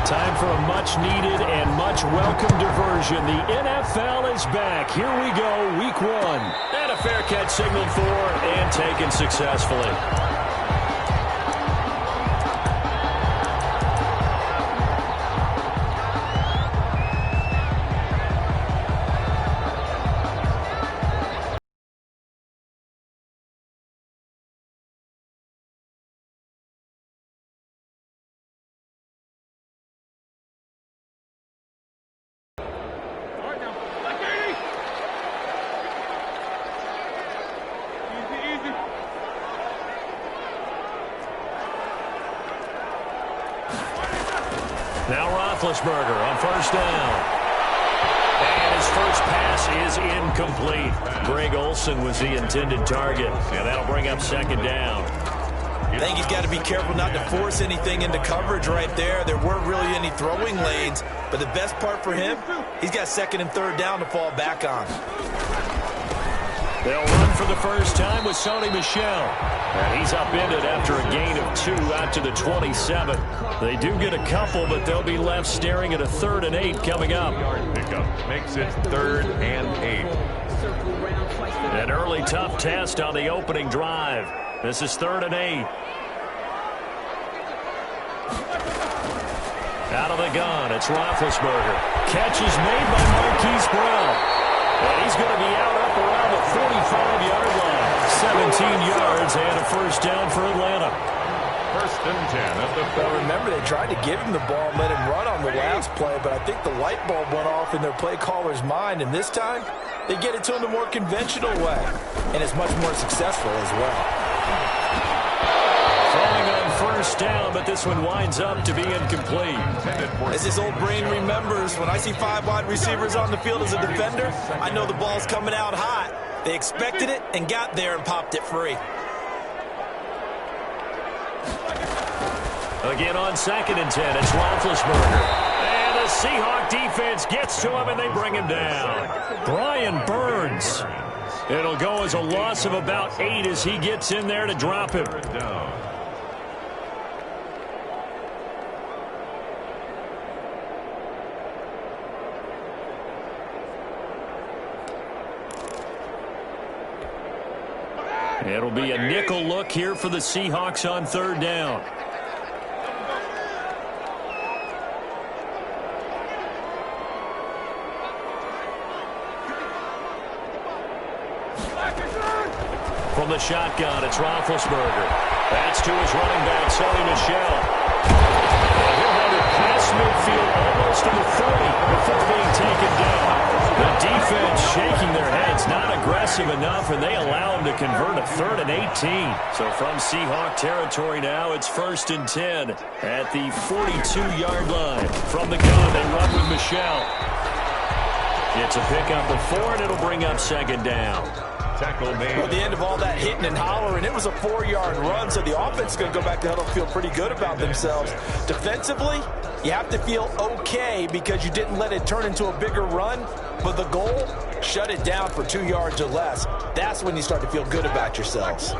Time for a much-needed and much-welcome diversion. The NFL is back. Here we go, Week 1. And a fair catch signaled for and taken successfully. Now Roethlisberger on first down. And his first pass is incomplete. Greg Olsen was the intended target, and that'll bring up second down. I think he's got to be careful not to force anything into coverage right there. There weren't really any throwing lanes, but the best part for him, he's got second and third down to fall back on. They'll run for the first time with Sony Michel. And he's upended after a gain of 2 out to the 27. They do get a couple, but they'll be left staring at a 3rd and 8 coming up. Pickup makes it 3rd and 8. An early tough test on the opening drive. This is 3rd and 8. Out of the gun, it's Roethlisberger. Catch is made by Marquise Brown. And he's going to be out up around the 45-yard line. 17 yards and a first down for Atlanta. 1st and 10 at the 40. Well, remember, they tried to give him the ball and let him run on the last play, but I think the light bulb went off in their play caller's mind, and this time they get it to him the more conventional way, and it's much more successful as well. Throwing on first down, but this one winds up to be incomplete. As his old brain remembers, when I see 5 wide receivers on the field as a defender, I know the ball's coming out hot. They expected it and got there and popped it free. Again on 2nd and 10, it's Roethlisberger. And the Seahawk defense gets to him and they bring him down. Brian Burns. It'll go as a loss of about 8 as he gets in there to drop him. It'll be a nickel look here for the Seahawks on 3rd down. From the shotgun, it's Roethlisberger. That's to his running back, Sony Michel. And he'll have it past midfield almost to the 30 before being taken down. The defense shaking their heads, not aggressive enough, and they allow him to convert a 3rd and 18. So from Seahawk territory now, it's 1st and 10 at the 42-yard line. From the gun, they run with Michel. It's a pickup of 4, and it'll bring up second down. Tackle made. Well, at the end of all that hitting and hollering, it was a 4-yard run, so the offense is going to go back to huddle and feel pretty good about themselves. Defensively, you have to feel okay because you didn't let it turn into a bigger run, but the goal, shut it down for 2 yards or less. That's when you start to feel good about yourselves.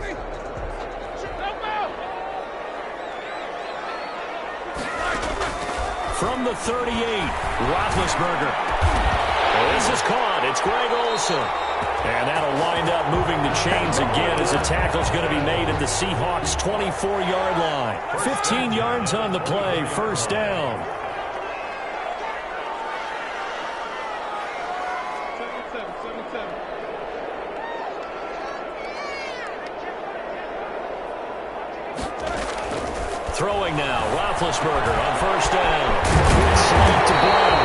From the 38, Roethlisberger. This is caught. It's Greg Olsen. And that'll wind up moving the chains again as the tackle's going to be made at the Seahawks' 24-yard line. 15 yards on the play, first down. Throwing now, Roethlisberger on first down. Slant to Brown.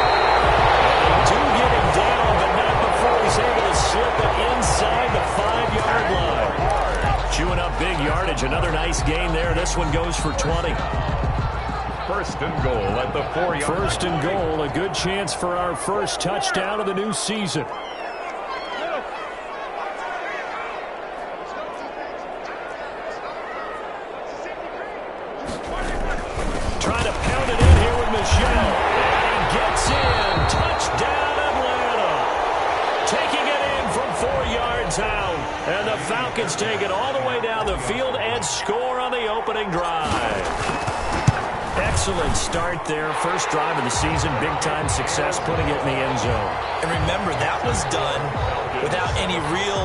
And they do get him down, but not before he's able to slip it inside the 5-yard line. Chewing up big yardage. Another nice gain there. This one goes for 20. 1st and goal at the 4-yard line. 1st and goal. A good chance for our first touchdown of the new season. Trying to pound it in here with Michel. And he gets in. Touchdown, Atlanta. Taking it in from 4 yards out. And the Falcons take it all the way down the field and score on the opening drive. Excellent start there. First drive of the season. Big-time success putting it in the end zone. And remember, that was done without any real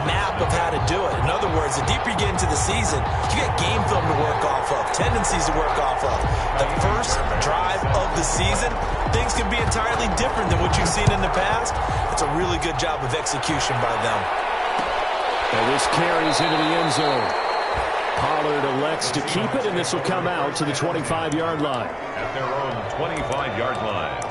map of how to do it. In other words, the deeper you get into the season, you get game film to work off of, tendencies to work off of. The first drive of the season, things can be entirely different than what you've seen in the past. It's a really good job of execution by them. And this carries into the end zone. Pollard elects to keep it, and this will come out to the 25-yard line. At their own 25-yard line.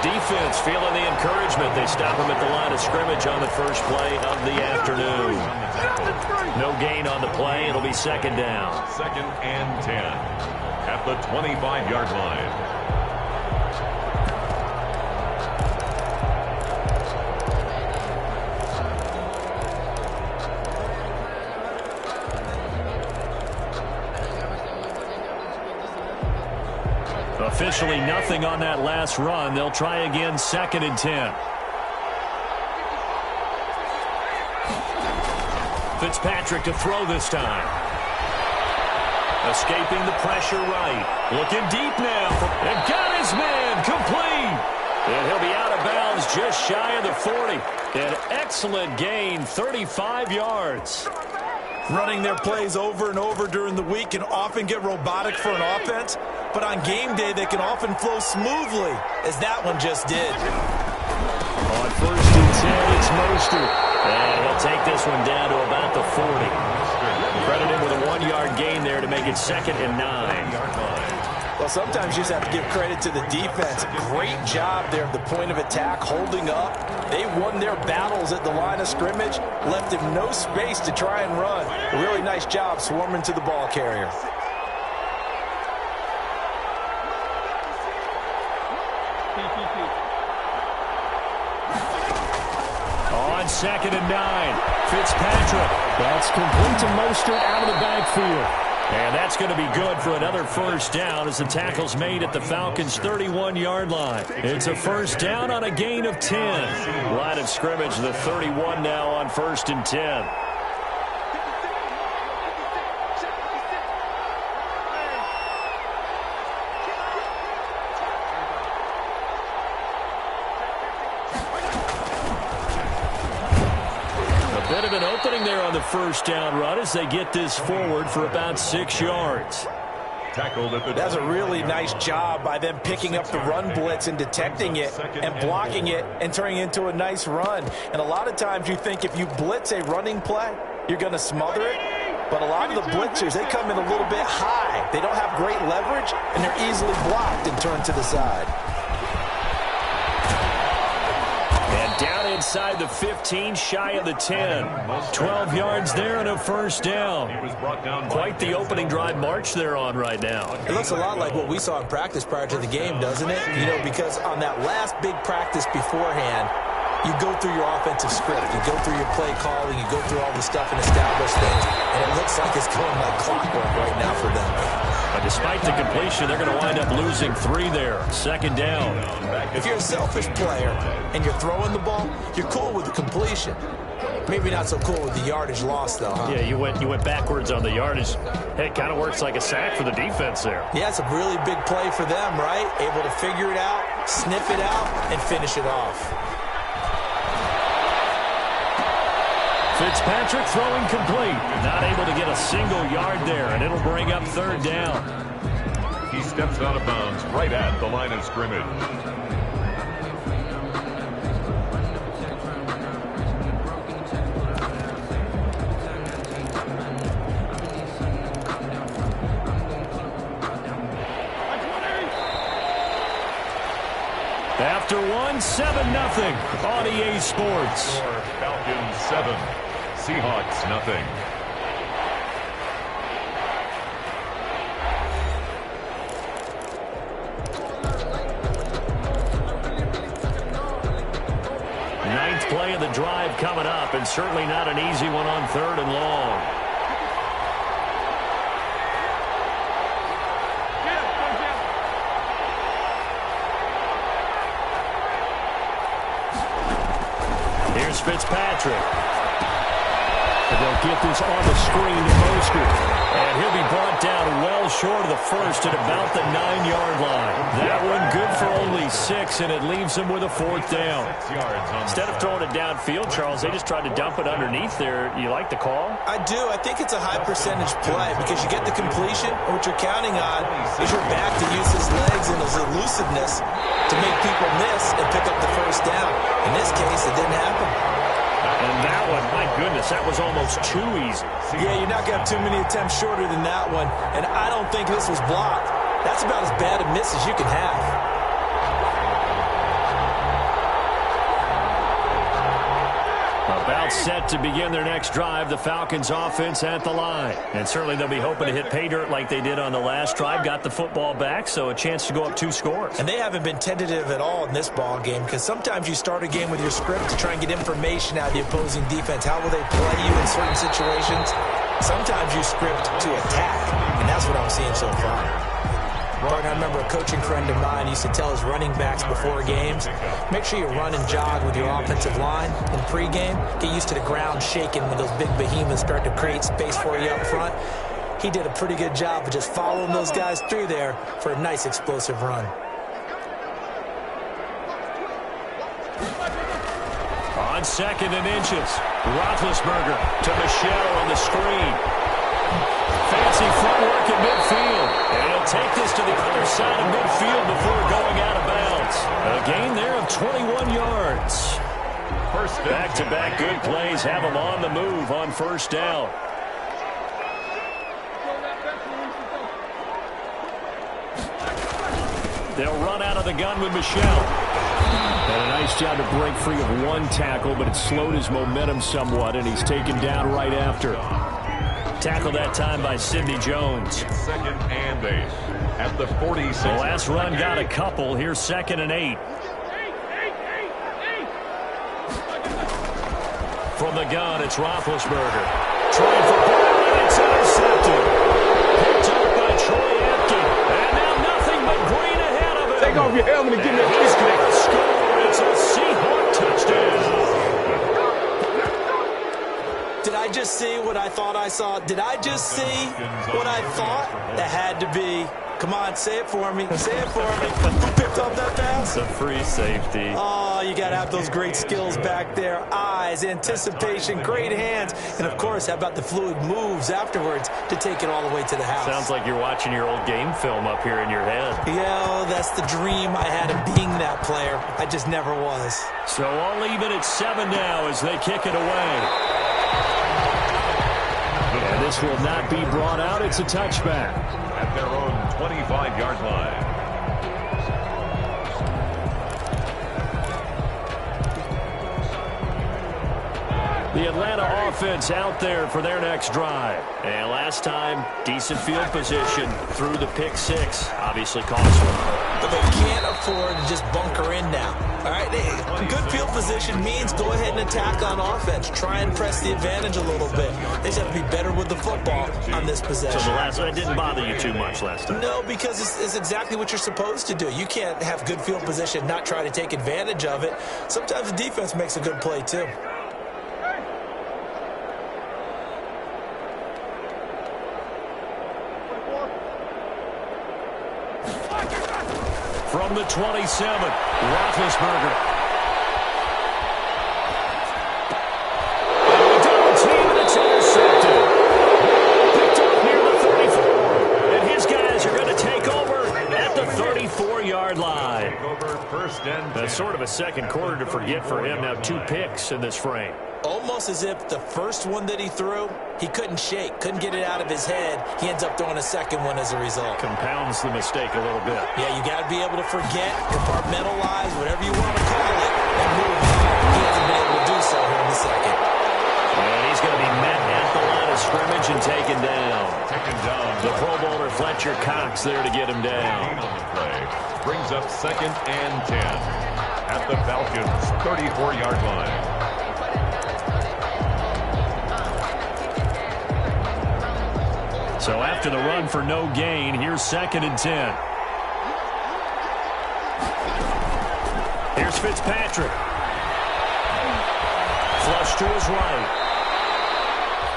Defense feeling the encouragement. They stop him at the line of scrimmage on the first play of the afternoon. No gain on the play. It'll be second down. 2nd and 10 at the 25-yard line. Officially nothing on that last run. They'll try again, 2nd and 10. Fitzpatrick to throw this time. Escaping the pressure right. Looking deep now. And got his man complete. And he'll be out of bounds just shy of the 40. An excellent gain, 35 yards. Running their plays over and over during the week can often get robotic for an offense, but on game day they can often flow smoothly, as that one just did. On 1st and 10, it's Mostert. And he'll take this one down to about the 40. Credit him with a 1-yard gain there to make it 2nd and 9. Well, sometimes you just have to give credit to the defense. Great job there at the point of attack, holding up. They won their battles at the line of scrimmage, left him no space to try and run. A really nice job swarming to the ball carrier. On 2nd and 9, Fitzpatrick. That's complete to Mostert out of the backfield. And that's going to be good for another first down as the tackle's made at the Falcons' 31-yard line. It's a first down on a gain of 10. Line of scrimmage, the 31 now on 1st and 10. Bit of an opening there on the first down run as they get this forward for about 6 yards. That's a really nice job by them picking up the run blitz and detecting it and blocking it and turning it into a nice run. And a lot of times you think if you blitz a running play, you're going to smother it. But a lot of the blitzers, they come in a little bit high. They don't have great leverage, and they're easily blocked and turned to the side. Down inside the 15, shy of the 10. 12 yards there and a first down. Quite the opening drive march they're on right now. It looks a lot like what we saw in practice prior to the game, doesn't it? You know, because on that last big practice beforehand, you go through your offensive script. You go through your play calling. You go through all the stuff and establish things. And it looks like it's going like clockwork right now for them. But despite the completion, they're going to wind up losing 3 there. 2nd down. If you're a selfish player and you're throwing the ball, you're cool with the completion. Maybe not so cool with the yardage loss, though, huh? Yeah, you went backwards on the yardage. Hey, it kind of works like a sack for the defense there. Yeah, it's a really big play for them, right? Able to figure it out, sniff it out, and finish it off. Fitzpatrick throwing complete. Not able to get a single yard there, and it'll bring up 3rd down. He steps out of bounds right at the line of scrimmage. After one, 7-0 on EA Sports. Falcons 7, Seahawks, nothing. Ninth play of the drive coming up, and certainly not an easy one on 3rd and long. Here's Fitzpatrick. And they'll get this on the screen to Mostert. And he'll be brought down well short of the first at about the 9-yard line. That one good for only 6, and it leaves him with a 4th down. Instead of throwing it downfield, Charles, they just tried to dump it underneath there. You like the call? I do. I think it's a high percentage play because you get the completion, and what you're counting on is your back to use his legs and his elusiveness to make people miss and pick up the first down. In this case, it didn't happen. And that one, my goodness, that was almost too easy. Yeah, you're not going to have too many attempts shorter than that one. And I don't think this was blocked. That's about as bad a miss as you can have. About set to begin their next drive, the Falcons offense at the line. And certainly they'll be hoping to hit pay dirt like they did on the last drive. Got the football back, so a chance to go up 2 scores. And they haven't been tentative at all in this ball game because sometimes you start a game with your script to try and get information out of the opposing defense. How will they play you in certain situations? Sometimes you script to attack, and that's what I'm seeing so far. I remember a coaching friend of mine used to tell his running backs before games, make sure you run and jog with your offensive line in pregame. Get used to the ground shaking when those big behemoths start to create space for you up front. He did a pretty good job of just following those guys through there for a nice explosive run. On 2nd and inches, Roethlisberger to Michel on the screen. Fancy footwork at midfield. And he'll take this to the other side of midfield before going out of bounds. A gain there of 21 yards. Back-to-back good plays have them on the move on 1st down. They'll run out of the gun with Michel. And a nice job to break free of one tackle, but it slowed his momentum somewhat, and he's taken down right after. Tackled that time by Sidney Jones. 2nd and 8 at the 46. The last run got a couple. Here's 2nd and 8. From the gun, it's Roethlisberger. Trying for Brown, it's intercepted. Picked up by Troy Apke. And now nothing but green ahead of him. Take off your helmet and give me a He's going to score. It's a Seahawk touchdown. Did I just see what I thought I saw? Did I just see what I thought? That had to be. Come on, say it for me. Say it for me. Who picked up that pass? It's a free safety. Oh, you got to have those great skills back there. Eyes, anticipation, great hands. And, of course, how about the fluid moves afterwards to take it all the way to the house? Sounds like you're watching your old game film up here in your head. Yeah, that's the dream I had of being that player. I just never was. So I'll leave it at 7 now as they kick it away. And this will not be brought out. It's a touchback. At their own 25-yard line. The Atlanta offense out there for their next drive. And last time, decent field position through the pick 6. Obviously costly. But they can't afford to just bunker in now. All right, good field position means go ahead and attack on offense. Try and press the advantage a little bit. They just have to be better with the football on this possession. So the last one didn't bother you too much last time? No, because it's exactly what you're supposed to do. You can't have good field position, not try to take advantage of it. Sometimes the defense makes a good play too. From the 27, Roethlisberger. Double team, and it's intercepted. Picked up near the 34. And his guys are going to take over at the 34-yard line. That's sort of a second quarter to forget for him. Now 2 picks in this frame. Almost as if the first one that he threw, he couldn't shake, couldn't get it out of his head. He ends up throwing a second one as a result. Compounds the mistake a little bit. Yeah, you got to be able to forget, compartmentalize, whatever you want to call it, and move on. He hasn't been able to do so here in the second. And he's going to be coverage and taken down. Taken down. The Pro Bowler Fletcher Cox there to get him down. On the play. Brings up 2nd and 10 at the Falcons' 34-yard line. So after the run for no gain, here's 2nd and 10. Here's Fitzpatrick. Flush to his right.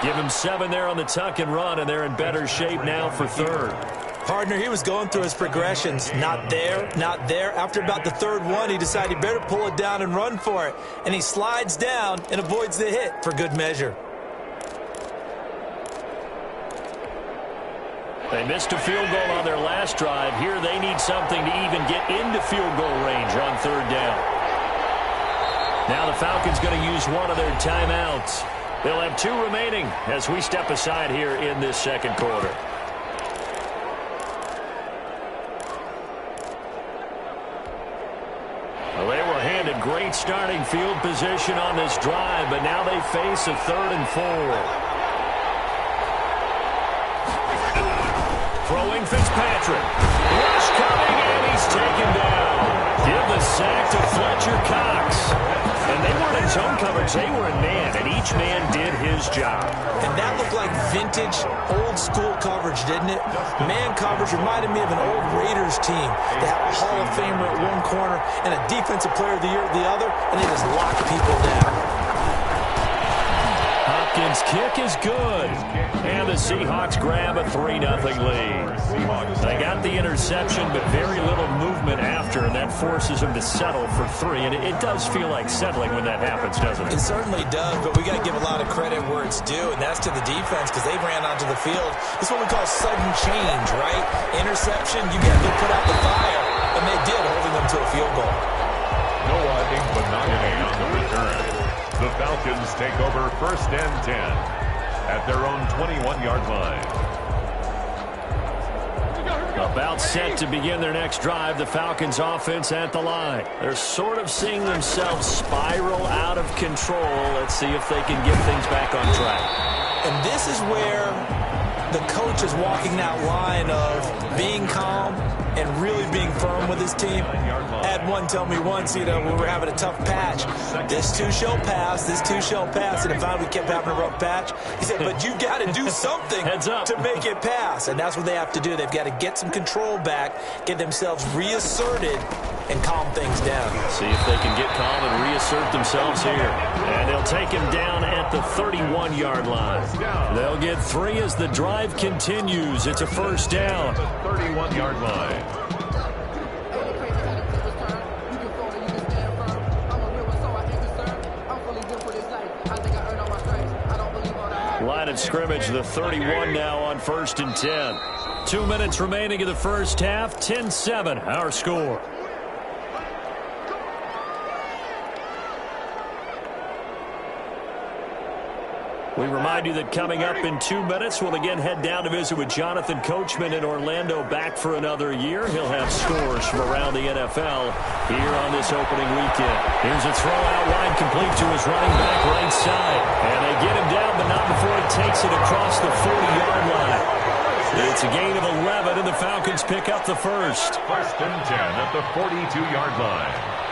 Give him 7 there on the tuck and run, and they're in better shape now for 3rd. Partner, he was going through his progressions. Not there, not there. After about the 3rd one, he decided he better pull it down and run for it. And he slides down and avoids the hit for good measure. They missed a field goal on their last drive. Here they need something to even get into field goal range on 3rd down. Now the Falcons going to use one of their timeouts. They'll have 2 remaining as we step aside here in this 2nd quarter. Well, they were handed great starting field position on this drive, but now they face a 3rd and 4. Throwing Fitzpatrick. Rush coming, and he's taken down. Give the sack to Fletcher Cox. And they weren't in zone coverage. They were in man, and each man did his job. And that looked like vintage, old-school coverage, didn't it? Man coverage reminded me of an old Raiders team. They have a Hall of Famer at one corner and a Defensive Player of the Year at the other, and they just lock people down. Hopkins' kick is good. And the Seahawks grab a 3-0 lead. They got the interception, but very little movement after, and that forces them to settle for 3. And it does feel like settling when that happens, doesn't it? It certainly does, but we got to give a lot of credit where it's due, and that's to the defense because they ran onto the field. This is what we call sudden change, right? Interception, you got to put out the fire, and they did, holding them to a field goal. Noah Igbinoghene on the return. The Falcons take over 1st and 10 at their own 21-yard line. About set to begin their next drive, the Falcons offense at the line. They're sort of seeing themselves spiral out of control. Let's see if they can get things back on track. And this is where the coach is walking that line of being calm and really being firm with his team. I had one tell me once, we were having a tough patch. This too shall pass, this too shall pass. And finally we kept having a rough patch. He said, but you got to do something to make it pass. And that's what they have to do. They've got to get some control back, get themselves reasserted, and calm things down. See if they can get calm and reassert themselves here. And they'll take him down at the 31-yard line. They'll get 3 as the drive continues. It's a 1st down. 31-yard line. Line of scrimmage, the 31 now on 1st and 10. 2 minutes remaining in the first half. 10-7, our score. We remind you that coming up in 2 minutes, we'll again head down to visit with Jonathan Coachman in Orlando, back for another year. He'll have scores from around the NFL here on this opening weekend. Here's a throw out wide, complete to his running back right side. And they get him down, but not before he takes it across the 40-yard line. It's a gain of 11, and the Falcons pick up the 1st. 1st and 10 at the 42-yard line.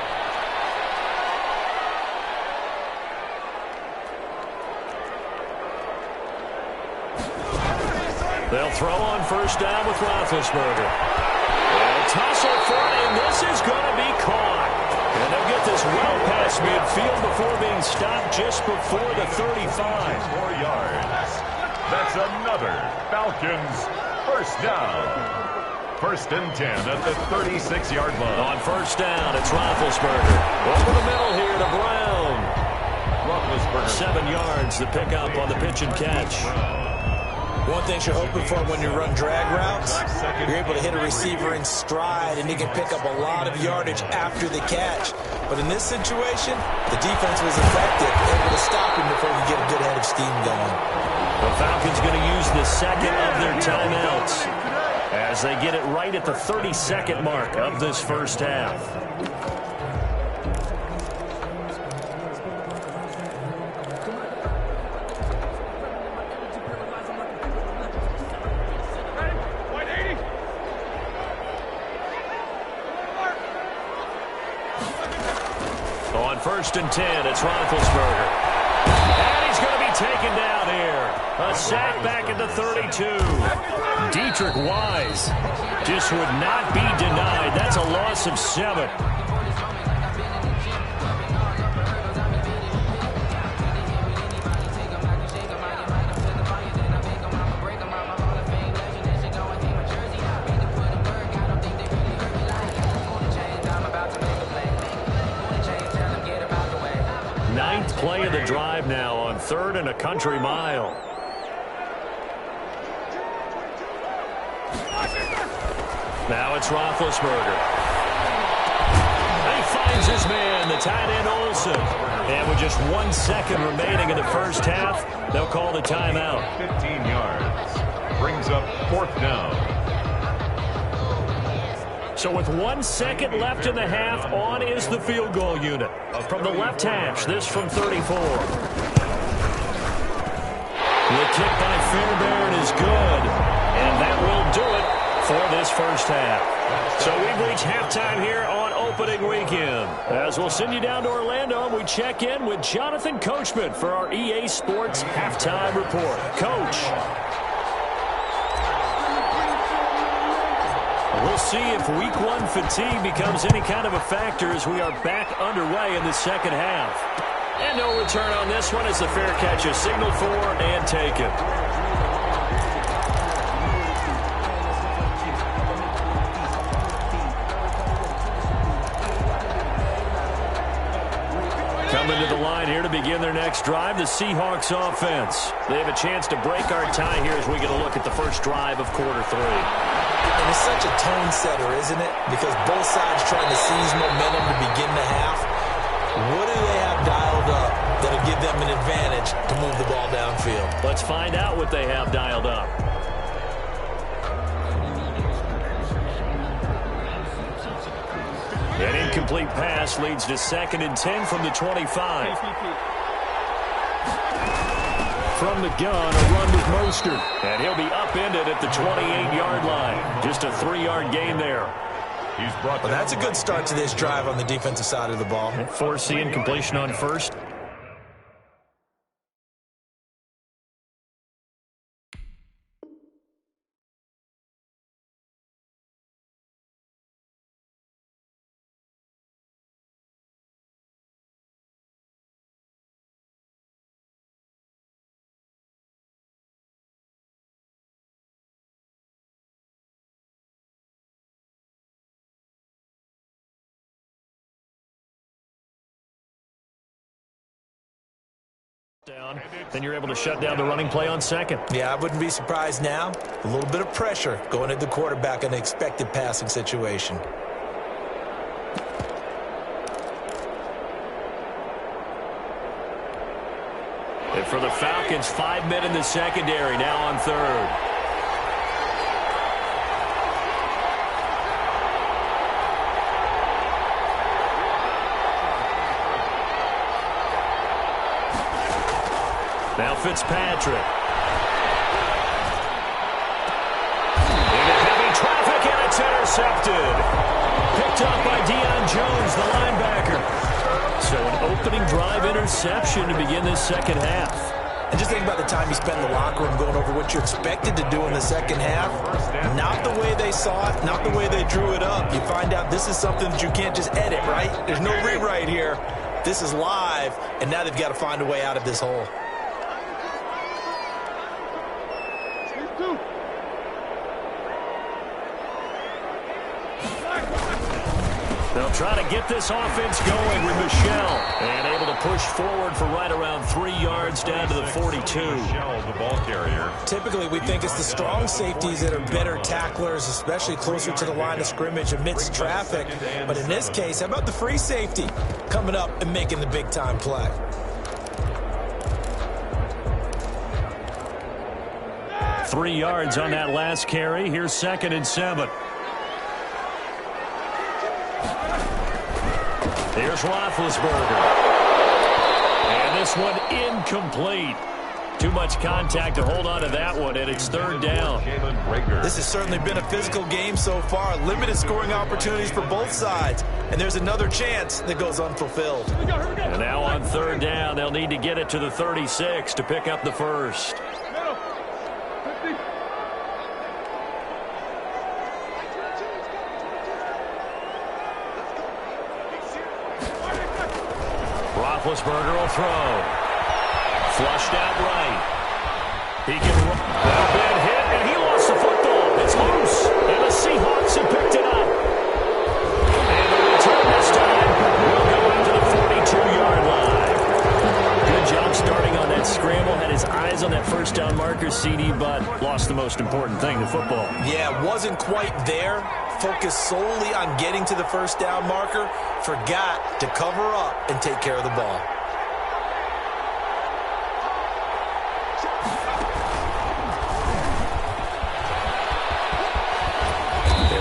They'll throw on 1st down with Roethlisberger. They'll tussle for it, and this is going to be caught. And they'll get this well past midfield before being stopped just before the 35. 4 yards. That's another Falcons 1st down. 1st and 10 at the 36-yard line. On 1st down, it's Roethlisberger. Over the middle here to Brown. Roethlisberger. 7 yards, the pickup on the pitch and catch. One thing you're hoping for when you run drag routes, you're able to hit a receiver in stride, and you can pick up a lot of yardage after the catch. But in this situation, the defense was effective, able to stop him before he get a good head of steam going. The Falcons going to use the 2nd of their timeouts as they get it right at the 32nd mark of this first half. 1st and 10. It's Roethlisberger. And he's going to be taken down here. A sack back at the 32. Dietrich Wise just would not be denied. That's a loss of 7. Ninth play of the drive now on 3rd and a country mile. Now it's Roethlisberger. He finds his man, the tight end Olsen. And with just 1 second remaining in the first half, they'll call the timeout. 15 yards. Brings up 4th down. So with 1 second left in the half, on is the field goal unit. From the left hash, this from 34. The kick by Fairbairn is good. And that will do it for this first half. So we've reached halftime here on opening weekend. As we'll send you down to Orlando, we check in with Jonathan Coachman for our EA Sports Halftime Report. Coach. We'll see if week 1 fatigue becomes any kind of a factor as we are back underway in the second half. And no return on this one as the fair catch is signaled for and taken. Coming to the line here to begin their next drive, the Seahawks offense. They have a chance to break our tie here as we get a look at the first drive of quarter 3. And it's such a tone setter, isn't it? Because both sides trying to seize momentum to begin the half. What do they have dialed up that'll give them an advantage to move the ball downfield? Let's find out what they have dialed up. An incomplete pass leads to 2nd and 10 from the 25. From the gun, a run with Mostert. And he'll be upended at the 28-yard line. Just a 3-yard gain there. Well, that's a good start to this drive on the defensive side of the ball. Force the incompletion on 1st. Down, then you're able to shut down the running play on 2nd. Yeah, I wouldn't be surprised now. A little bit of pressure going at the quarterback in an expected passing situation. And for the Falcons, 5 men in the secondary, now on 3rd. Now Fitzpatrick. Into heavy traffic, and it's intercepted. Picked up by Deion Jones, the linebacker. So an opening drive interception to begin this second half. And just think about the time you spent in the locker room going over what you expected to do in the second half. Not the way they saw it, not the way they drew it up. You find out this is something that you can't just edit, right? There's no rewrite here. This is live, and now they've got to find a way out of this hole. They'll try to get this offense going with Michelle. And able to push forward for right around 3 yards down to the 42. Michelle, the ball carrier. Typically, we think it's the strong safeties that are better tacklers, especially closer to the line of scrimmage amidst traffic. But in this case, how about the free safety coming up and making the big-time play? Three yards on that last carry. Here's 2nd and 7. Here's Roethlisberger. And this one incomplete. Too much contact to hold on to that one, and it's third down. This has certainly been a physical game so far. Limited scoring opportunities for both sides. And there's another chance that goes unfulfilled. And now on third down, they'll need to get it to the 36 to pick up the first. Roethlisberger will throw. Flushed out right. He can run. That bad hit, and he lost the football. It's loose, and the Seahawks have picked it up. And the return this time will go into the 42-yard line. Good job starting on that scramble. Had his eyes on that first down marker, CD, but lost the most important thing, the football. Yeah, wasn't quite there. Focused solely on getting to the first down marker. Forgot to cover up and take care of the ball.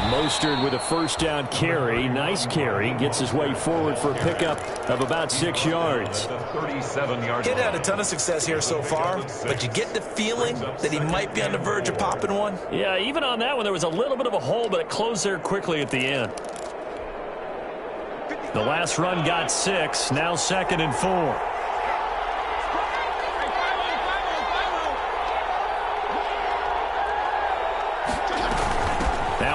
Mostert with a first down carry. Nice carry. Gets his way forward for a pickup of about 6 yards. Kid had a ton of success here so far, but you get the feeling that he might be on the verge of popping one. Yeah, even on that one, there was a little bit of a hole, but it closed there quickly at the end. The last run got 6. Now 2nd and 4.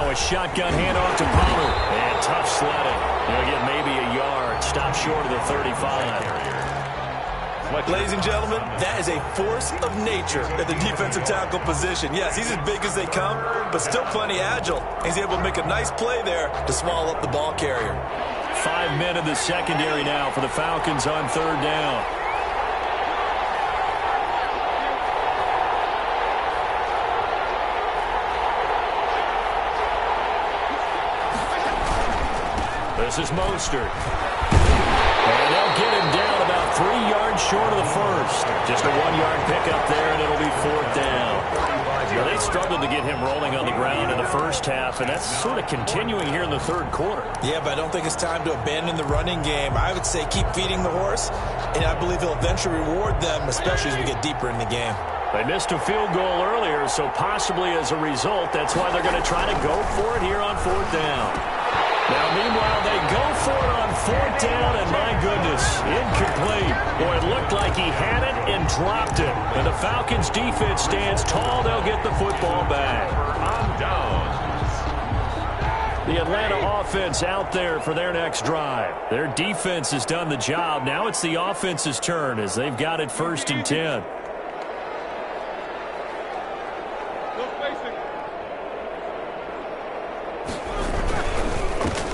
A shotgun handoff to Palmer. And tough sledding. He'll get maybe a yard. Stop short of the 35. Ladies and gentlemen, that is a force of nature at the defensive tackle position. Yes, he's as big as they come, but still plenty agile. He's able to make a nice play there to swallow up the ball carrier. 5 men in the secondary now for the Falcons on third down. This is Mostert. And they'll get him down about 3 yards short of the first. Just a 1-yard pickup there, and it'll be 4th down. Well, they struggled to get him rolling on the ground in the first half, and that's sort of continuing here in the third quarter. Yeah, but I don't think it's time to abandon the running game. I would say keep feeding the horse, and I believe he'll eventually reward them, especially as we get deeper in the game. They missed a field goal earlier, so possibly as a result, that's why they're going to try to go for it here on 4th down. Now, meanwhile, they go for it on 4th down, and my goodness, incomplete. Boy, it looked like he had it and dropped it. And the Falcons' defense stands tall. They'll get the football back. On downs. The Atlanta offense out there for their next drive. Their defense has done the job. Now it's the offense's turn as they've got it 1st and 10.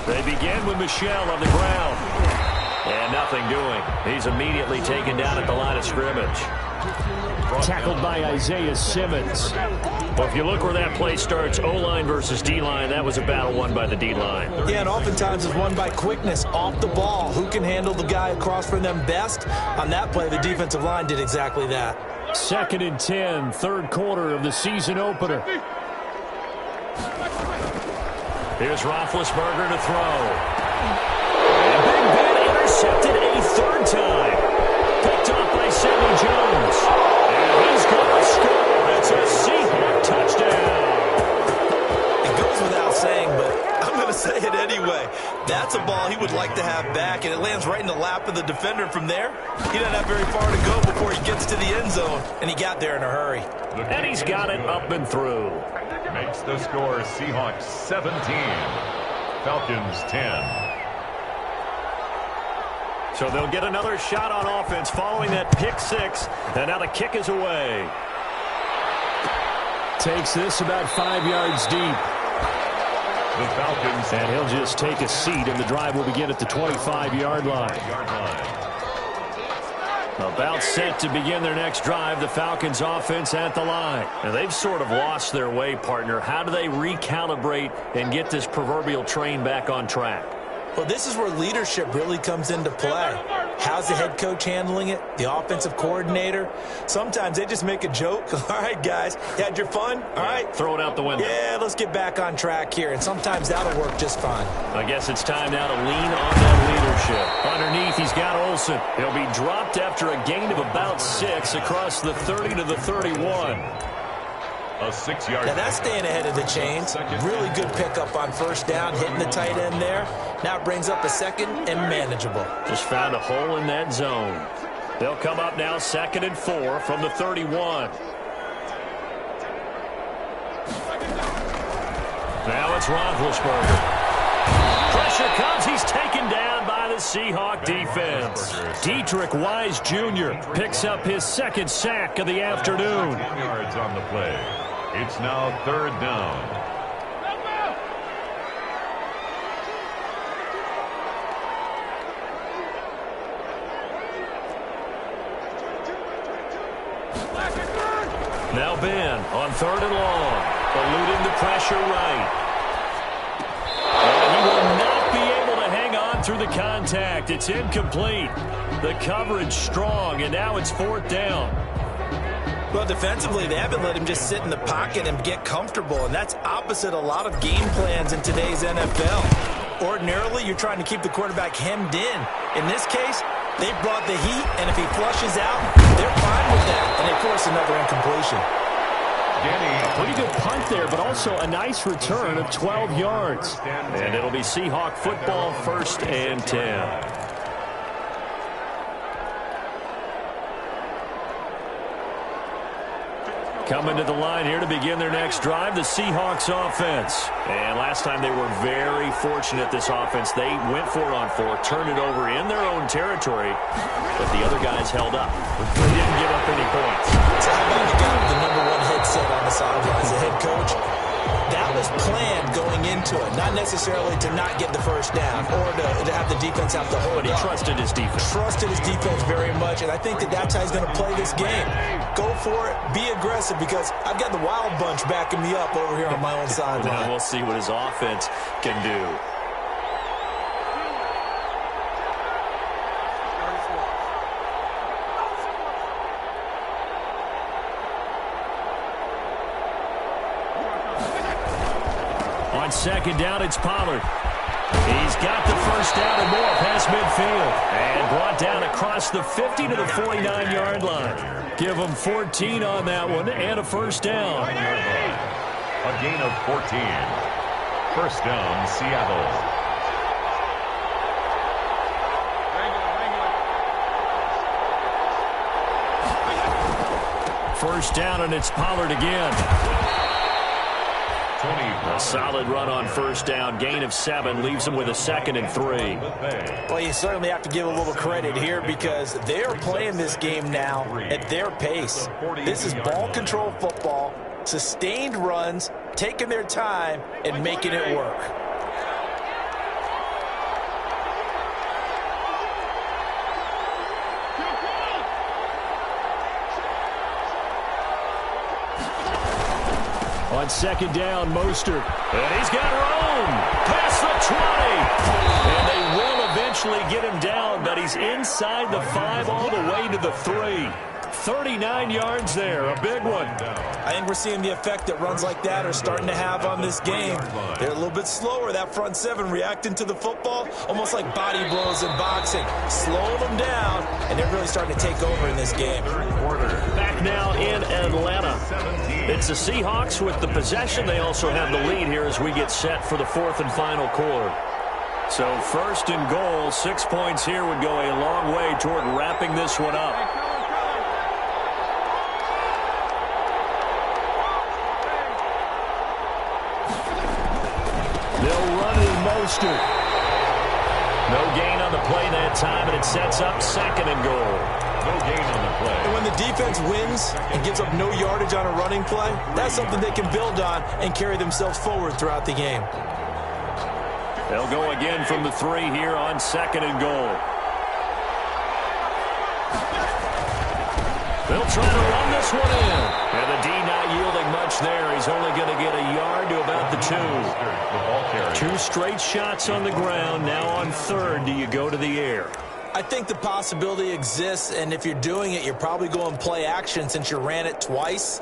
They begin with Michel on the ground. And nothing doing. He's immediately taken down at the line of scrimmage. Tackled by Isaiah Simmons. Well, if you look where that play starts, O-line versus D-line, that was a battle won by the D-line. Yeah, and oftentimes it's won by quickness off the ball. Who can handle the guy across from them best? On that play, the defensive line did exactly that. 2nd and 10, third quarter of the season opener. Here's Roethlisberger to throw. And Big Ben intercepted a 3rd time. Picked off by Sidney Jones. And he's going to score. It's a Seahawk touchdown. It goes without saying, but I'm going to say it anyway. That's a ball he would like to have back, and it lands right in the lap of the defender. From there, he doesn't have very far to go before he gets to the end zone, and he got there in a hurry. And he's got it up and through. Makes the score Seahawks 17, Falcons 10. So they'll get another shot on offense following that pick 6. And now the kick is away. Takes this about 5 yards deep. The Falcons. And he'll just take a seat, and the drive will begin at the 25-yard line. About set to begin their next drive, the Falcons offense at the line. And they've sort of lost their way, partner. How do they recalibrate and get this proverbial train back on track? Well, this is where leadership really comes into play. How's the head coach handling it? The offensive coordinator? Sometimes they just make a joke. All right, guys, you had your fun? All right. Throw it out the window. Yeah, let's get back on track here. And sometimes that'll work just fine. I guess it's time now to lean on that leadership. Underneath, he's got Olsen. He'll be dropped after a gain of about 6 across the 30 to the 31. A 6-yard. Now that's staying ahead of the chains. Really good pickup on first down, hitting the tight end there. Now it brings up a second and manageable. Just found a hole in that zone. They'll come up now 2nd and 4 from the 31. Now it's Roethlisberger. Pressure comes. He's taken down by the Seahawk defense. Dietrich Wise Jr. picks up his 2nd sack of the afternoon. 10 yards on the play. It's now 3rd down. Now Ben on 3rd and long, eluding the pressure right. And he will not be able to hang on through the contact. It's incomplete. The coverage strong, and now it's 4th down. Well, defensively, they haven't let him just sit in the pocket and get comfortable, and that's opposite a lot of game plans in today's NFL. Ordinarily, you're trying to keep the quarterback hemmed in. In this case, they brought the heat, and if he flushes out, they're fine with that, and they force another incompletion. Pretty good punt there, but also a nice return of 12 yards. And it'll be Seahawk football, 1st and 10. Coming to the line here to begin their next drive, the Seahawks offense. And last time they were very fortunate, this offense. They went for it on 4, turned it over in their own territory, but the other guys held up. They didn't give up any points. So how about the guy with the #1 headset on the sidelines, the head coach? That was planned going into it, not necessarily to not get the first down or to have the defense have to hold But he up. trusted his defense. Trusted his defense very much, and I think that's how he's going to play this game. Go for it, be aggressive, because I've got the wild bunch backing me up over here on my own sideline. We'll see what his offense can do. On 2nd down, it's Pollard. He's got the first down and more past midfield. And brought down across the 50 to the 49-yard line. Give him 14 on that one and a first down. A gain of 14. First down, Seattle. First down, and it's Pollard again. A solid run on first down. Gain of 7 leaves him with a 2nd and 3. Well, you certainly have to give a little credit here because they're playing this game now at their pace. This is ball control football, sustained runs, taking their time, and making it work. On 2nd down, Mostert. And he's got room. Past the 20. And they will eventually get him down, but he's inside the 5 all the way to the 3. 39 yards there, a big one. I think we're seeing the effect that runs like that are starting to have on this game. They're a little bit slower, that front 7 reacting to the football, almost like body blows in boxing. Slowing them down, and they're really starting to take over in this game. Back now in Atlanta. It's the Seahawks with the possession. They also have the lead here as we get set for the 4th and final quarter. So 1st and goal, 6 points here would go a long way toward wrapping this one up. They'll run with Mostert. No gain on the play that time, and it sets up 2nd and goal. No gain on the play. And when the defense wins and gives up no yardage on a running play, that's something they can build on and carry themselves forward throughout the game. They'll go again from the 3 here on 2nd and goal. They'll try to run this one in. And the D not yielding much there. He's only going to get a yard to about the 2. 2 straight shots on the ground. Now on 3rd, do you go to the air? I think the possibility exists, and if you're doing it, you're probably going play action since you ran it twice.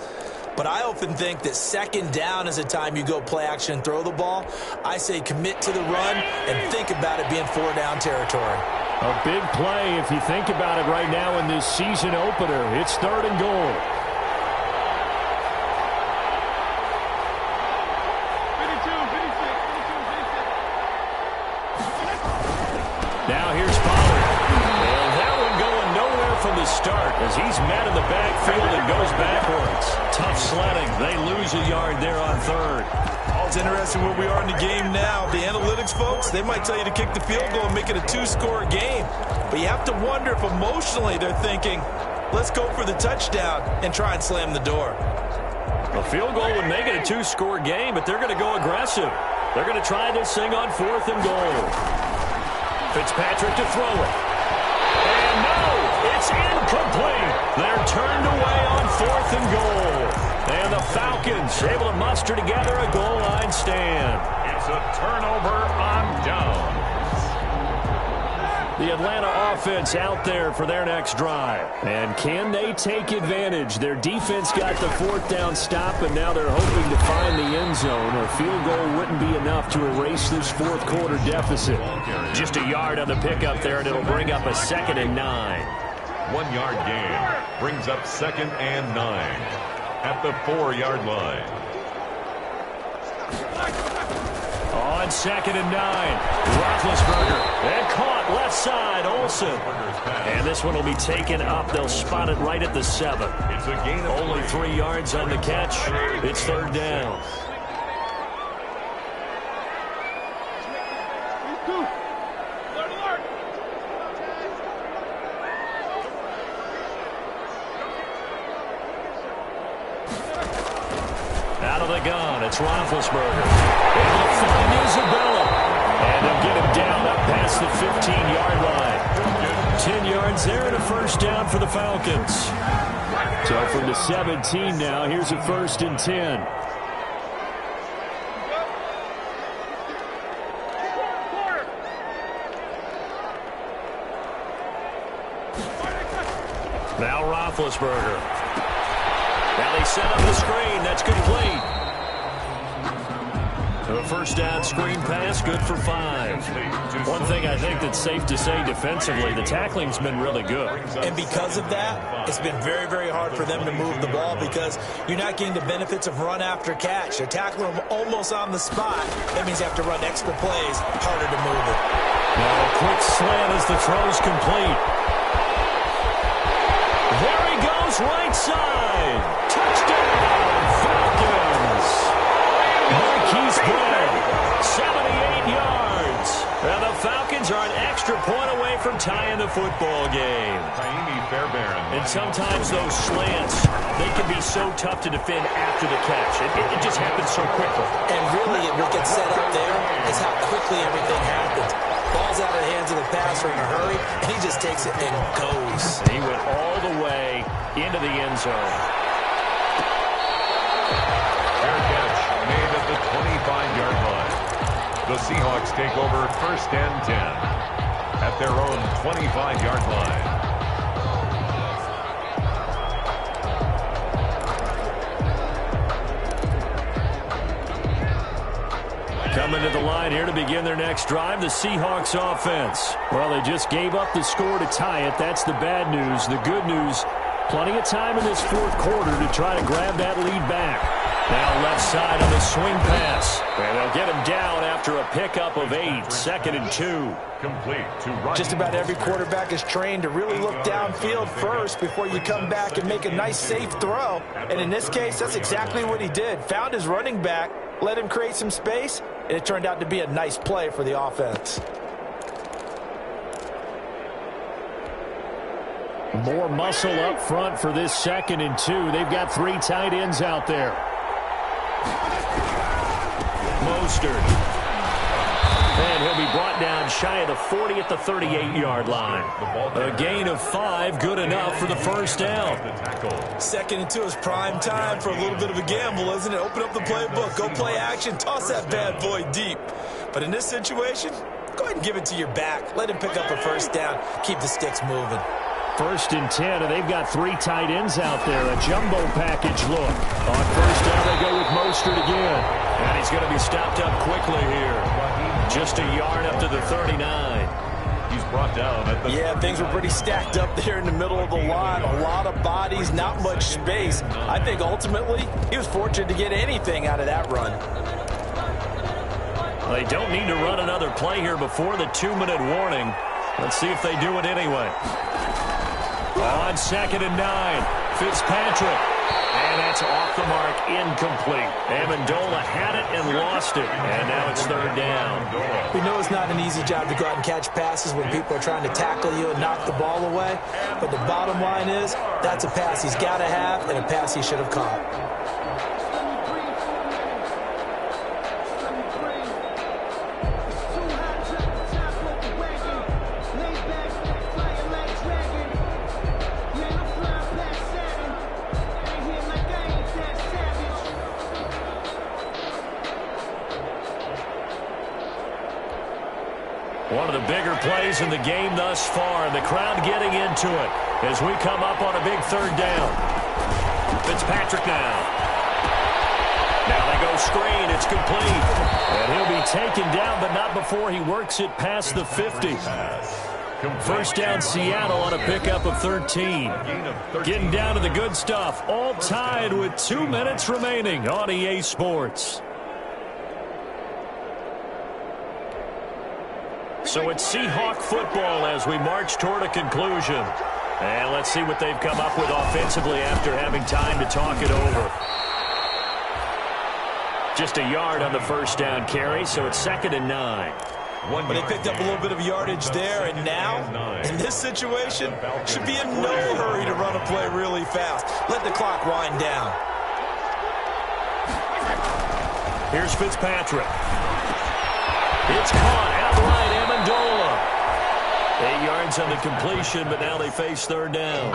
But I often think that second down is a time you go play action and throw the ball. I say commit to the run and think about it being 4-down territory. A big play if you think about it right now in this season opener. It's 3rd and goal. Now here's Pollard. And that one going nowhere from the start as he's met in the backfield and goes backwards. Tough sledding. They lose a yard there on 3rd. It's interesting where we are in the game now. The analytics folks, they might tell you to kick the field goal and make it a 2-score game. But you have to wonder if emotionally they're thinking, let's go for the touchdown and try and slam the door. A field goal would make it a 2-score game, but they're going to go aggressive. They're going to try this thing on 4th and goal. Fitzpatrick to throw it. And no, it's incomplete. They're turned away on 4th and goal. And the Falcons able to muster together a goal line stand. It's a turnover on downs. The Atlanta offense out there for their next drive. And can they take advantage? Their defense got the 4th down stop, and now they're hoping to find the end zone. A field goal wouldn't be enough to erase this 4th quarter deficit. Just a yard on the pickup there, and it'll bring up a 2nd and 9. 1-yard gain brings up 2nd and 9 at the 4-yard line. On 2nd and 9, Roethlisberger, and caught left side, Olsen. And this one will be taken up. They'll spot it right at the 7. It's a gain of only 3 yards on the catch. It's 3rd down. Out of the gun, it's Roethlisberger. Able to find Isabella. And they'll get him down up past the 15-yard line. 10 yards there and a 1st down for the Falcons. So from the 17 now, here's a 1st and 10. Now Roethlisberger. Now they set up the screen. That's complete. A 1st down screen pass, good for 5. One thing I think that's safe to say defensively, the tackling's been really good. And because of that, it's been very, very hard for them to move the ball because you're not getting the benefits of run after catch. They're tackling them almost on the spot. That means you have to run extra plays, harder to move it. Now a quick slant as the throw's complete. There he goes, right side. Touchdown, Falcons. Marquise Brown, 78 yards. And the Falcons are an extra point away from tying the football game. And sometimes those slants, they can be so tough to defend after the catch. It just happens so quickly. And really, what gets set up there is how quickly everything happens. Ball's out of the hands of the passer in a hurry, and he just takes it and goes. He went all the way into the end zone. Fair catch made at the 25-yard line. The Seahawks take over 1st and 10 at their own 25-yard line. Coming to the line here to begin their next drive, the Seahawks offense. Well, they just gave up the score to tie it. That's the bad news. The good news, plenty of time in this 4th quarter to try to grab that lead back. Now left side on the swing pass. And they'll get him down after a pickup of 8. 2nd and 2. Complete to right. Just about every quarterback is trained to really look downfield first before you come back and make a nice, safe throw. And in this case, that's exactly what he did. Found his running back, let him create some space, and it turned out to be a nice play for the offense. More muscle up front for this 2nd and 2. They've got 3 tight ends out there. Mostert. And he'll be brought down shy of the 40 at the 38-yard line. A gain of 5, good enough for the 1st down. 2nd and 2 is prime time for a little bit of a gamble, isn't it? Open up the playbook, go play action, toss that bad boy deep. But in this situation, go ahead and give it to your back. Let him pick up a first down. Keep the sticks moving. 1st and 10, and they've got 3 tight ends out there. A jumbo package look. On 1st down, they go with Mostert again. And he's going to be stopped up quickly here. Just a yard up to the 39. He's brought down at the... Yeah, things were pretty stacked up there in the middle of the line. A lot of bodies, not much space. I think ultimately he was fortunate to get anything out of that run. They don't need to run another play here before the 2-minute warning. Let's see if they do it anyway. On 2nd and 9, Fitzpatrick. And that's off the mark, incomplete. Amendola had it and lost it. And now it's 3rd down. We know it's not an easy job to go out and catch passes when people are trying to tackle you and knock the ball away. But the bottom line is, that's a pass he's got to have and a pass he should have caught. One of the bigger plays in the game thus far, and the crowd getting into it as we come up on a big 3rd down. Fitzpatrick now. Now they go screen. It's complete. And he'll be taken down, but not before he works it past the 50. 1st down Seattle on a pickup of 13. Getting down to the good stuff. All tied with 2 minutes remaining on EA Sports. So it's Seahawk football as we march toward a conclusion. And let's see what they've come up with offensively after having time to talk it over. Just a yard on the 1st down carry, so it's 2nd and 9. But they picked up a little bit of yardage there, and now, in this situation, should be in no hurry to run a play really fast. Let the clock wind down. Here's Fitzpatrick. It's caught outright, Amendola. 8 yards on the completion, but now they face 3rd down.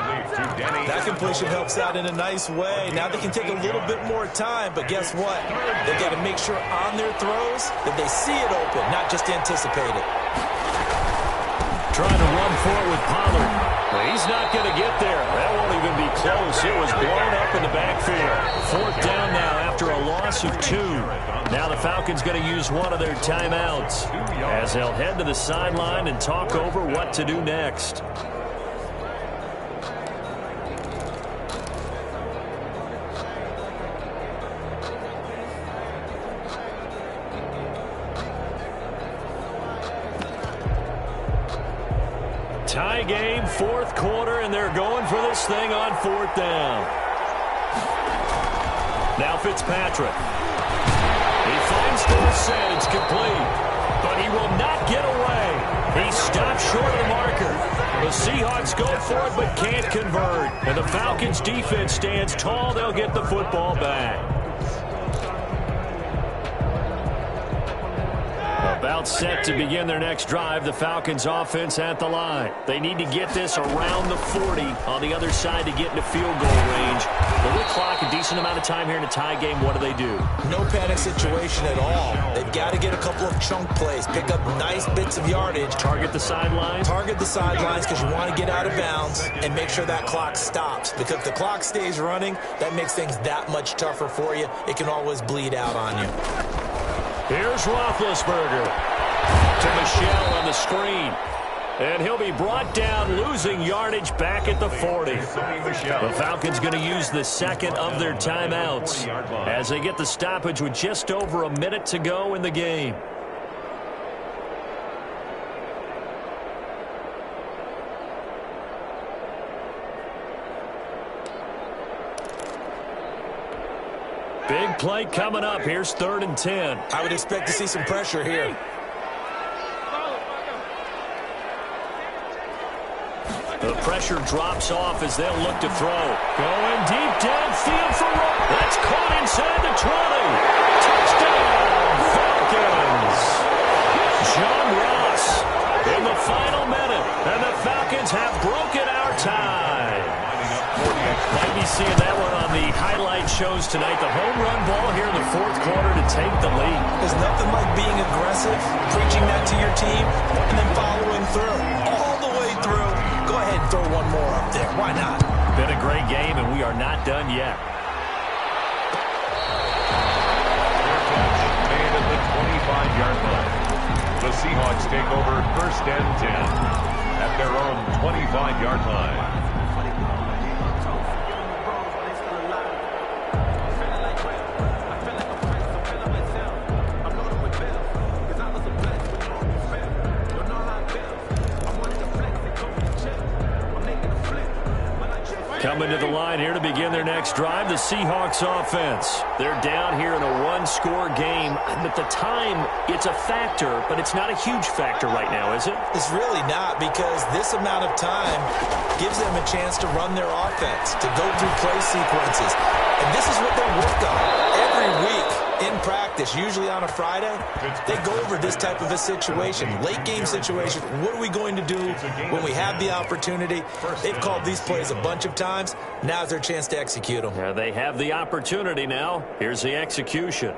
That completion helps out in a nice way. Now they can take a little bit more time, but guess what? They've got to make sure on their throws that they see it open, not just anticipate it. Trying to run for it with Pollard. But he's not going to get there. That won't even be close. It was blown up in the backfield. 4th down now after a loss of 2. Now the Falcons going to use one of their timeouts as they'll head to the sideline and talk over what to do next. Tie game, 4th quarter, and they're going for this thing on 4th down. Now Fitzpatrick. He finds the set. It's complete. But he will not get away. He stopped short of the marker. The Seahawks go for it but can't convert. And the Falcons defense stands tall. They'll get the football back. About set to begin their next drive. The Falcons offense at the line. They need to get this around the 40 on the other side to get into field goal range. Little clock, a decent amount of time here in a tie game. What do? No panic situation at all. They've got to get a couple of chunk plays, pick up nice bits of yardage. Target the sidelines? Target the sidelines because you want to get out of bounds and make sure that clock stops. Because if the clock stays running, that makes things that much tougher for you. It can always bleed out on you. Here's Roethlisberger to Michel on the screen. And he'll be brought down, losing yardage back at the 40. The Falcons going to use the 2nd of their timeouts as they get the stoppage with just over a minute to go in the game. Big play coming up. Here's 3rd and 10. I would expect to see some pressure here. The pressure drops off as they'll look to throw. Going deep downfield for Rowe. That's caught inside the 20. Touchdown, Falcons. John Ross in the final minute. And the Falcons have broken our tie. Might be seeing that one on the highlight chose tonight the home run ball here in the fourth quarter to take the lead. There's nothing like being aggressive, preaching that to your team, and then following through. All the way through. Go ahead and throw one more up there. Why not? Been a great game, and we are not done yet. Made at the 25-yard line. The Seahawks take over first and 10 at their own 25-yard line. Coming to the line here to begin their next drive, the Seahawks offense. They're down here in a one-score game. At the time, it's a factor, but it's not a huge factor right now, is it? It's really not, because this amount of time gives them a chance to run their offense, to go through play sequences. And this is what they work on every week in practice, usually on a Friday. They go over this type of a situation, late-game situation. What are we going to do when we have the opportunity? They've called these plays a bunch of times. Now's their chance to execute them. Yeah, they have the opportunity now. Here's the execution.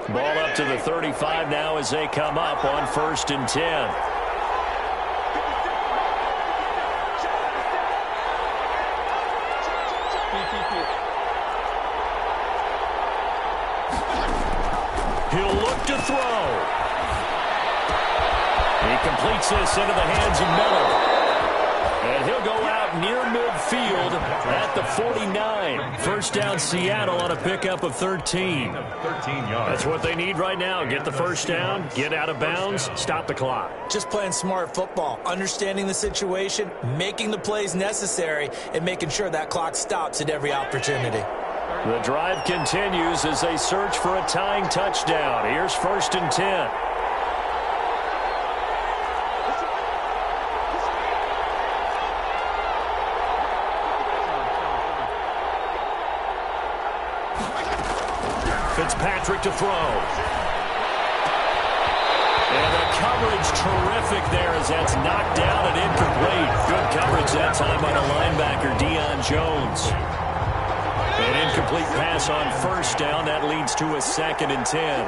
Ball up to the 35 now as they come up on 1st and 10. He'll look to throw. He completes this into the hands of Miller. And he'll go out near midfield at the 49. First down Seattle on a pickup of 13. 13 yards. That's what they need right now. Get the first down, get out of bounds, stop the clock. Just playing smart football, understanding the situation, making the plays necessary, and making sure that clock stops at every opportunity. The drive continues as they search for a tying touchdown. Here's 1st and 10. Fitzpatrick to throw. And the coverage terrific there as that's knocked down and incomplete. Good coverage that time by the linebacker, Deion Jones. An incomplete pass on 1st down. That leads to a 2nd and 10.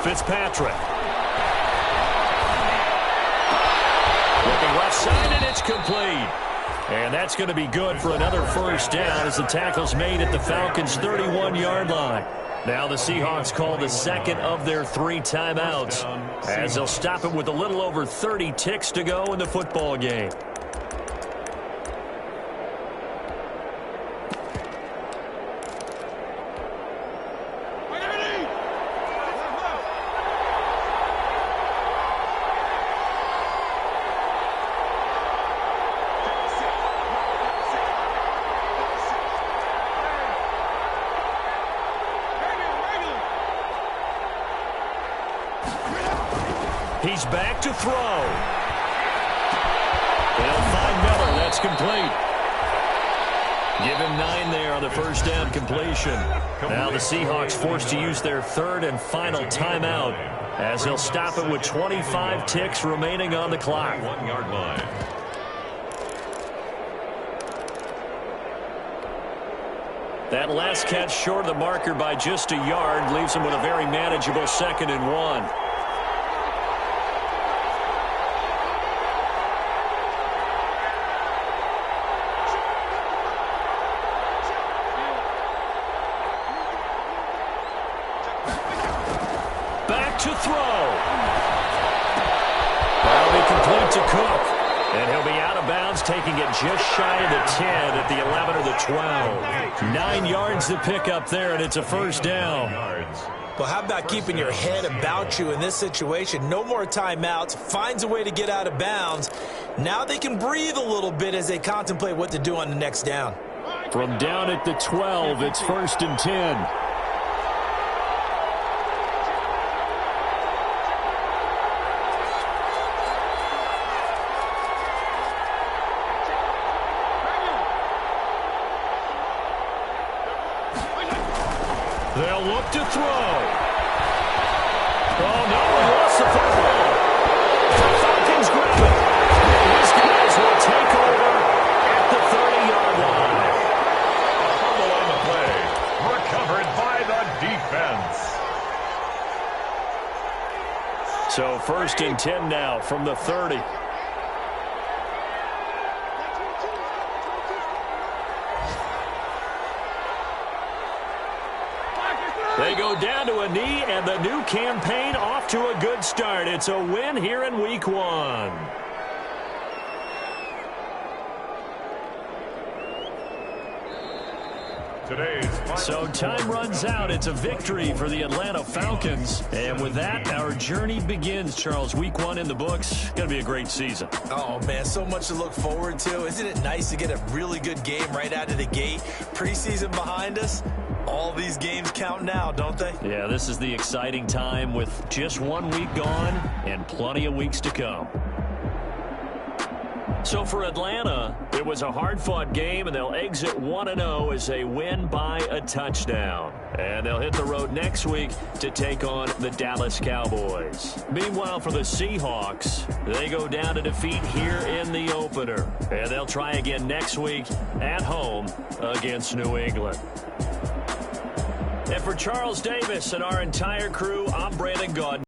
Fitzpatrick. Looking left side, and it's complete. And that's going to be good for another 1st down as the tackle's made at the Falcons' 31-yard line. Now the Seahawks call the 2nd of their 3 timeouts as they'll stop it with a little over 30 ticks to go in the football game. He's back to throw. They'll find Miller. That's complete. Give him 9 there on the 1st down completion. Now the Seahawks forced to use their 3rd and final timeout as they'll stop it with 25 ticks remaining on the clock. 1-yard line. That last catch short of the marker by just a yard leaves him with a very manageable 2nd and 1. To throw. That'll be complete to Cook. And he'll be out of bounds, taking it just shy of the 10 at the 11 or the 12. 9 yards to pick up there, and it's a 1st down. Well, how about keeping your head about you in this situation? No more timeouts. Finds a way to get out of bounds. Now they can breathe a little bit as they contemplate what to do on the next down. From down at the 12, it's 1st and 10. They'll look to throw. Oh, no, he lost the football. The Falcons grab it. These guys will take over at the 30-yard line. A fumble on the play. Recovered by the defense. So 1st and 10 now from the 30. They go down to a knee, and the new campaign off to a good start. It's a win here in Week 1. So time runs out. It's a victory for the Atlanta Falcons. And with that, our journey begins, Charles. Week 1 in the books. Going to be a great season. Oh, man, so much to look forward to. Isn't it nice to get a really good game right out of the gate? Preseason behind us. All these games count now, don't they? Yeah, this is the exciting time with just 1 week gone and plenty of weeks to come. So for Atlanta, it was a hard-fought game, and they'll exit 1-0 as they win by a touchdown. And they'll hit the road next week to take on the Dallas Cowboys. Meanwhile, for the Seahawks, they go down to defeat here in the opener. And they'll try again next week at home against New England. And for Charles Davis and our entire crew, I'm Brandon Gaudin.